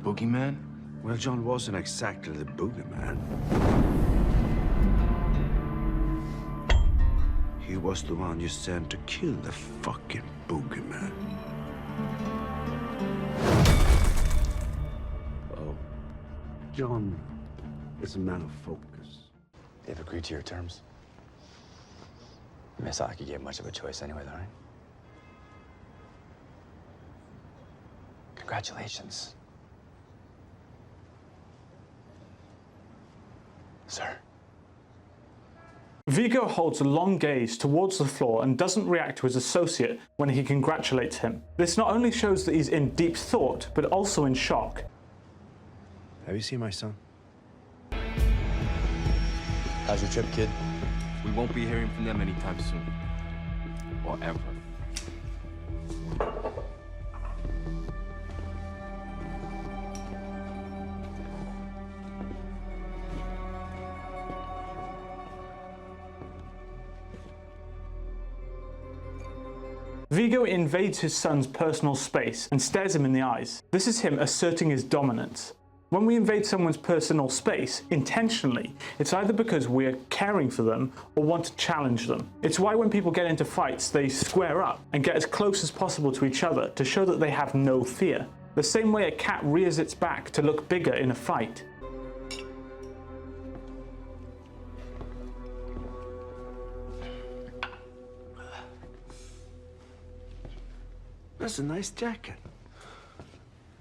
boogeyman? Well, John wasn't exactly the boogeyman. He was the one you sent to kill the fucking boogeyman. Oh, John is a man of focus. They've agreed to your terms. I mean, it's not like you gave much of a choice anyway, though, right? Congratulations. Sir. Vigo holds a long gaze towards the floor and doesn't react to his associate when he congratulates him. This not only shows that he's in deep thought, but also in shock. Have you seen my son? How's your trip, kid? We won't be hearing from them anytime soon. Or ever. Vigo invades his son's personal space and stares him in the eyes. This is him asserting his dominance. When we invade someone's personal space, intentionally, it's either because we're caring for them or want to challenge them. It's why when people get into fights, they square up and get as close as possible to each other to show that they have no fear. The same way a cat rears its back to look bigger in a fight. That's a nice jacket.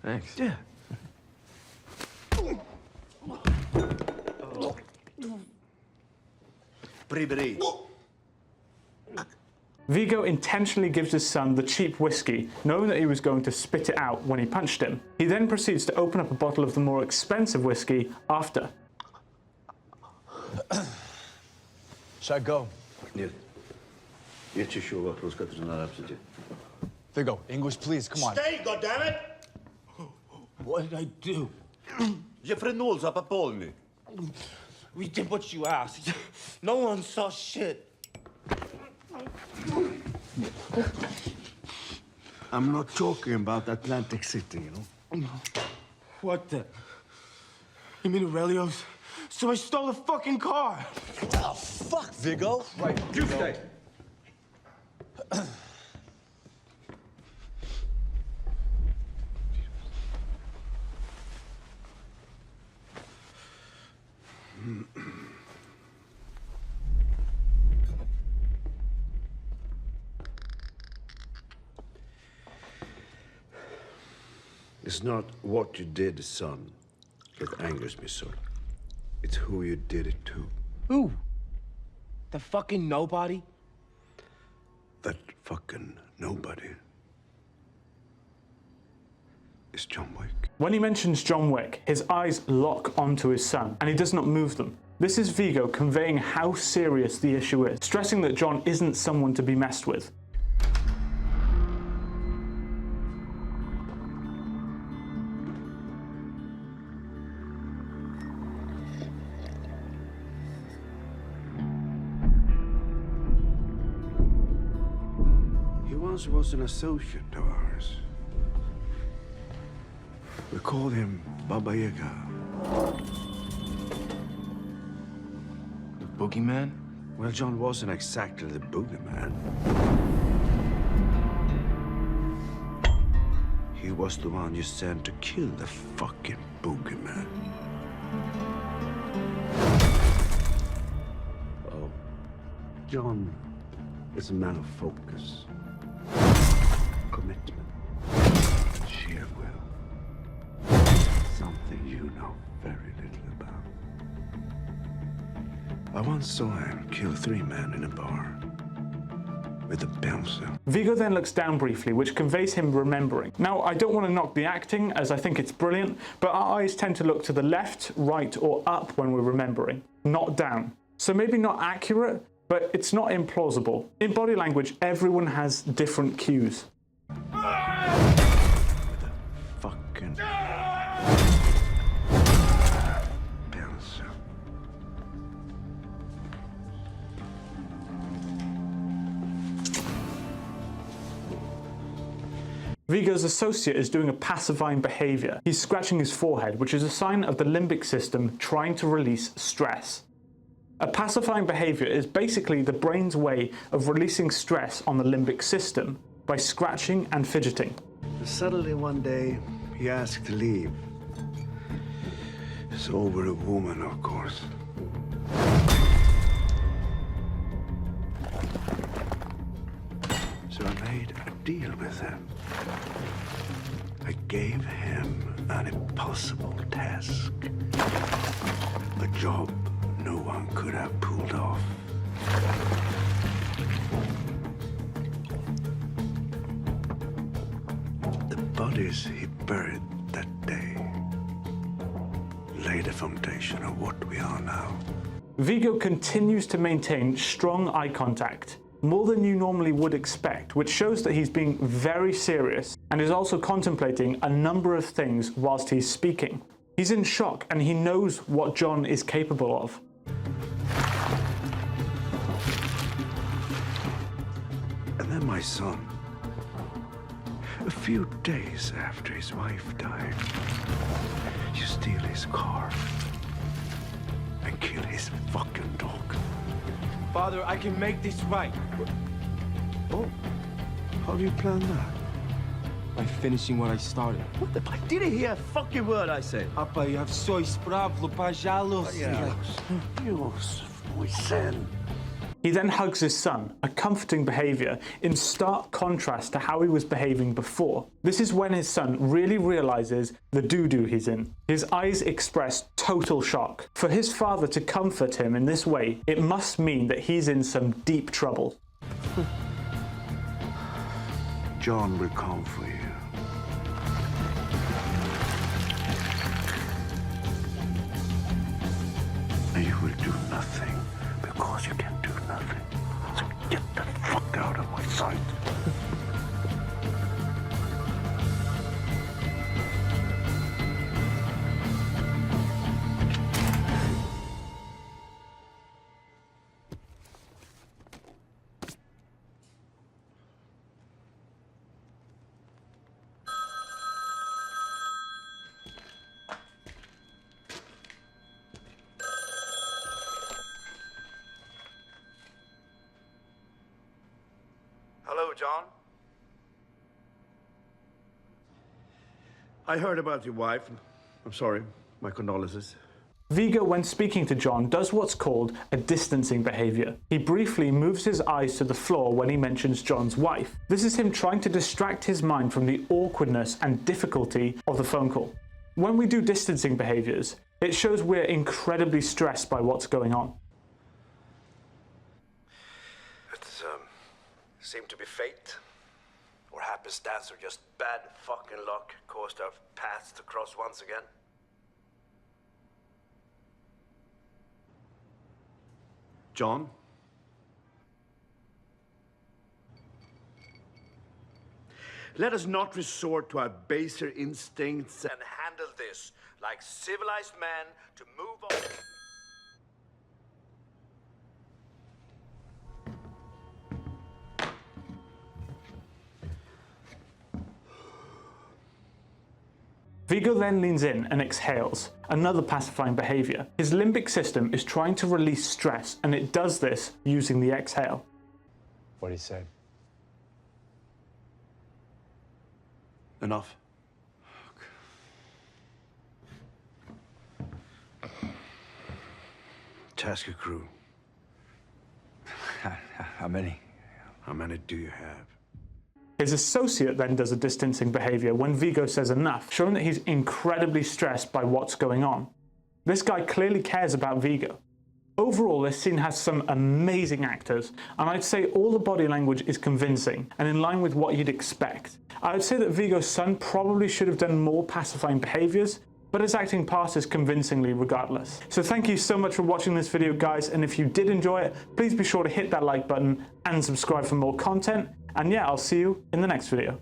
Thanks. Yeah. Vigo intentionally gives his son the cheap whiskey, knowing that he was going to spit it out when he punched him. He then proceeds to open up a bottle of the more expensive whiskey after. Should I go? Нет. Я чешу вопрос, который надо обсудить. Vigo, English, please, come on. Stay, goddammit! What did I do? Je frenul za popolny. We did what you asked. No one saw shit. I'm not talking about Atlantic City, you know? What the? You mean Aurelio's? So I stole the fucking car. Oh, fuck, Vigo. Right, You stay. It's not what you did, son, that angers me so. It's who you did it to. Who? The fucking nobody? That fucking nobody is John Wick. When he mentions John Wick, his eyes lock onto his son, and he does not move them. This is Vigo conveying how serious the issue is, stressing that John isn't someone to be messed with. He once was an associate of ours. We called him Baba Yaga. The boogeyman? Well, John wasn't exactly the boogeyman. He was the one you sent to kill the fucking boogeyman. Oh, John is a man of focus, commitment, sheer will. Something you know very little about. I once saw him kill 3 men in a bar with a pencil. Vigo then looks down briefly, which conveys him remembering. Now, I don't want to knock the acting, as I think it's brilliant, but our eyes tend to look to the left, right, or up when we're remembering, not down. So maybe not accurate, but it's not implausible. In body language, everyone has different cues. With a fucking pencil. Vigo's associate is doing a pacifying behavior. He's scratching his forehead, which is a sign of the limbic system trying to release stress. A pacifying behavior is basically the brain's way of releasing stress on the limbic system by scratching and fidgeting. Suddenly one day, he asked to leave. It's over a woman, of course. So I made a deal with him. I gave him an impossible task. A job no one could have pulled off. The bodies he buried that day laid the foundation of what we are now. Vigo continues to maintain strong eye contact, more than you normally would expect, which shows that he's being very serious and is also contemplating a number of things whilst he's speaking. He's in shock and he knows what John is capable of. And then my son, a few days after his wife died, you steal his car and kill his fucking dog. Father, I can make this right. Oh, how do you plan that? By finishing what I started. What the? I didn't hear a fucking word I said. Papa, я все исправлю, пожалуйста. Dios, muy sen. He then hugs his son, a comforting behavior in stark contrast to how he was behaving before. This is when his son really realizes the doo-doo he's in. His eyes express total shock. For his father to comfort him in this way, it must mean that he's in some deep trouble. John will come for you. And you will do nothing because you can do nothing. So get the fuck out of my sight. Hello, John. I heard about your wife. I'm sorry. My condolences. Vigo, when speaking to John, does what's called a distancing behavior. He briefly moves his eyes to the floor when he mentions John's wife. This is him trying to distract his mind from the awkwardness and difficulty of the phone call. When we do distancing behaviors, it shows we're incredibly stressed by what's going on. It's, seemed to be fate, or happenstance, or just bad fucking luck caused our paths to cross once again. John? Let us not resort to our baser instincts and handle this like civilized men to move on. Vigo then leans in and exhales, another pacifying behavior. His limbic system is trying to release stress, and it does this using the exhale. What he said. Enough. Task your crew. How many? How many do you have? His associate then does a distancing behavior when Vigo says enough, showing that he's incredibly stressed by what's going on. This guy clearly cares about Vigo. Overall, this scene has some amazing actors, and I'd say all the body language is convincing and in line with what you'd expect. I would say that Vigo's son probably should have done more pacifying behaviors, but his acting passes convincingly regardless. So thank you so much for watching this video, guys, and if you did enjoy it, please be sure to hit that like button and subscribe for more content. And yeah, I'll see you in the next video.